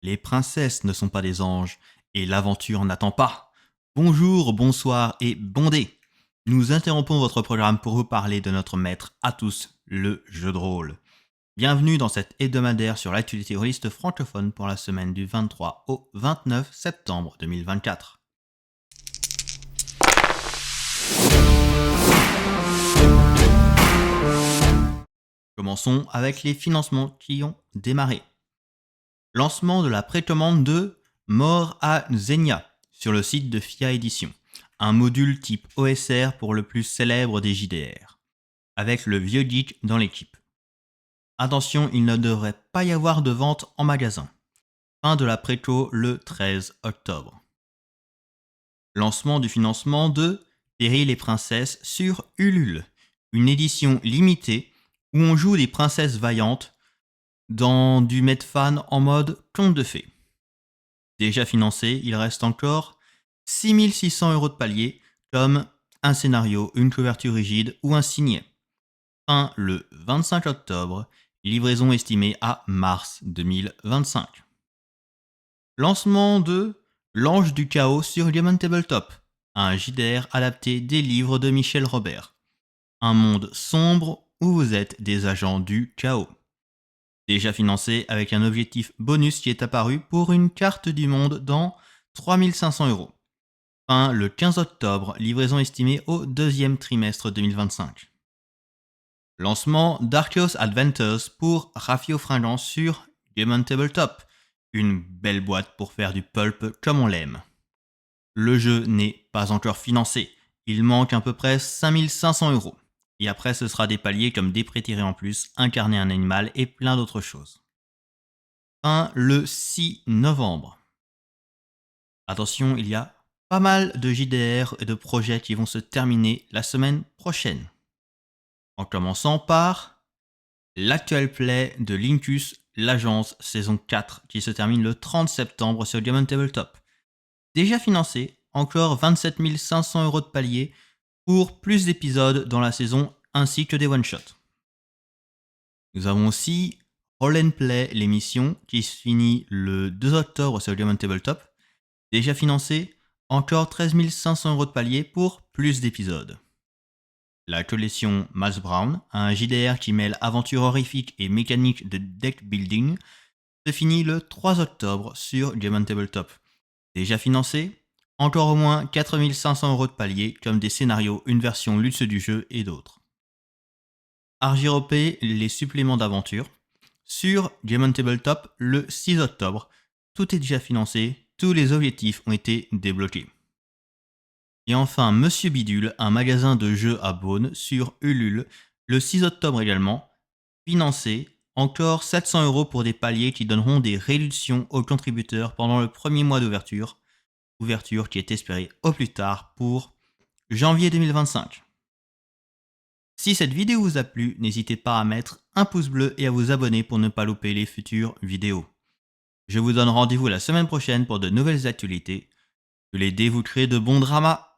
Les princesses ne sont pas des anges, et l'aventure n'attend pas. Bonjour, bonsoir et bon dé. Nous interrompons votre programme pour vous parler de notre maître à tous, le jeu de rôle. Bienvenue dans cette hebdomadaire sur l'actualité rôliste francophone pour la semaine du 23 au 29 septembre 2024. Commençons avec les financements qui ont démarré. Lancement de la précommande de Mort à Xenia sur le site de FIA Édition, un module type OSR pour le plus célèbre des JDR, avec le vieux geek dans l'équipe. Attention, il ne devrait pas y avoir de vente en magasin. Fin de la préco le 13 octobre. Lancement du financement de Péril et Princesses sur Ulule, une édition limitée où on joue des princesses vaillantes dans du Medfan en mode conte de fées. Déjà financé, il reste encore 6600 € de palier, comme un scénario, une couverture rigide ou un signet. Fin le 25 octobre, livraison estimée à mars 2025. Lancement de L'Ange du Chaos sur Diamond Tabletop, un JDR adapté des livres de Michel Robert. Un monde sombre où vous êtes des agents du chaos. Déjà financé avec un objectif bonus qui est apparu pour une carte du monde dans 3500 €. Fin le 15 octobre, livraison estimée au deuxième trimestre 2025. Lancement d'Arceus Adventures pour Rafio Fringant sur Diamond Tabletop. Une belle boîte pour faire du pulp comme on l'aime. Le jeu n'est pas encore financé, il manque à peu près 5500 €. Et après, ce sera des paliers comme des prêts tirés en plus, incarner un animal et plein d'autres choses. Fin le 6 novembre. Attention, il y a pas mal de JDR et de projets qui vont se terminer la semaine prochaine. En commençant par l'actuel play de Linkus, l'agence saison 4, qui se termine le 30 septembre sur Diamond Tabletop. Déjà financé, encore 27 500 € de palier pour plus d'épisodes dans la saison ainsi que des one-shots. Nous avons aussi Roll and Play, l'émission, qui se finit le 2 octobre sur Diamond Tabletop. Déjà financé, encore 13 500 € de palier pour plus d'épisodes. La collection Miles Brown, un JDR qui mêle aventure horrifique et mécanique de deck building, se finit le 3 octobre sur Diamond Tabletop. Déjà financé, encore au moins 4 500 € de palier, comme des scénarios, une version luxe du jeu et d'autres. Argyropé, les suppléments d'aventure. Sur Diamond Tabletop, le 6 octobre, tout est déjà financé, tous les objectifs ont été débloqués. Et enfin, Monsieur Bidule, un magasin de jeux à Beaune sur Ulule, le 6 octobre également, financé, encore 700 € pour des paliers qui donneront des réductions aux contributeurs pendant le premier mois d'ouverture, ouverture qui est espérée au plus tard pour janvier 2025. Si cette vidéo vous a plu, n'hésitez pas à mettre un pouce bleu et à vous abonner pour ne pas louper les futures vidéos. Je vous donne rendez-vous la semaine prochaine pour de nouvelles actualités. Que les dés vous créent de bons dramas.